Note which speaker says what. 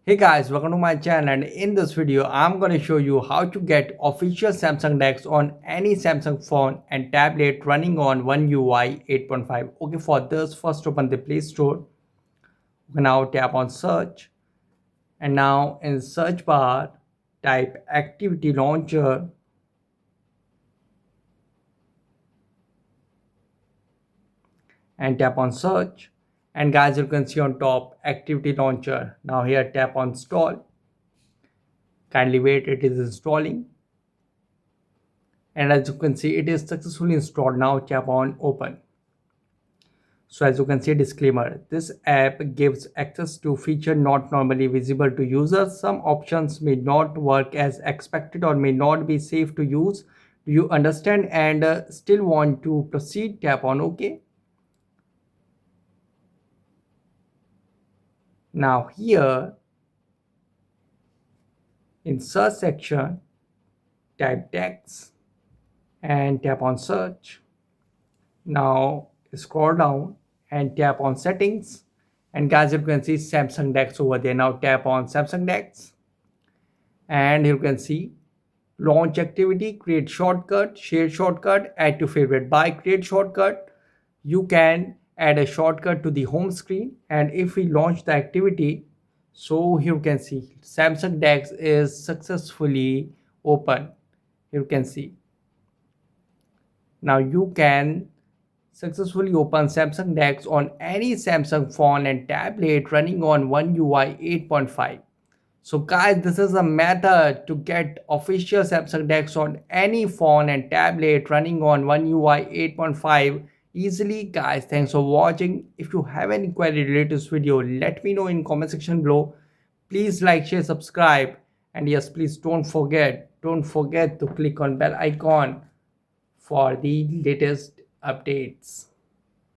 Speaker 1: Hey guys, welcome to my channel, and in this video I'm going to show you how to get official Samsung DeX on any Samsung phone and tablet running on One UI 8.5. Okay, for this first open the Play Store. Now tap on search, and now in search bar type activity launcher, and tap on search. And guys, you can see on top activity launcher. Now here tap on install. Kindly wait, it is installing. And as you can see, it is successfully installed. Now tap on open. So as you can see, disclaimer, this app gives access to feature not normally visible to users. Some options may not work as expected or may not be safe to use. Do you understand and still want to proceed? Tap on OK. Now here in search section, type text and tap on search. Now scroll down and tap on settings, and guys, you can see Samsung DeX over there. Now tap on Samsung DeX, and you can see launch activity, create shortcut, share shortcut, add to favorite. By create shortcut, you can add a shortcut to the home screen, and if we launch the activity, so here you can see Samsung DeX is successfully open. You can see now you can successfully open Samsung DeX on any Samsung phone and tablet running on One UI 8.5. So guys, this is a method to get official Samsung DeX on any phone and tablet running on One UI 8.5 easily. Guys, thanks for watching. If you have any query related to this video, let me know in comment section below. Please like, share, subscribe, and yes, please don't forget to click on bell icon for the latest updates.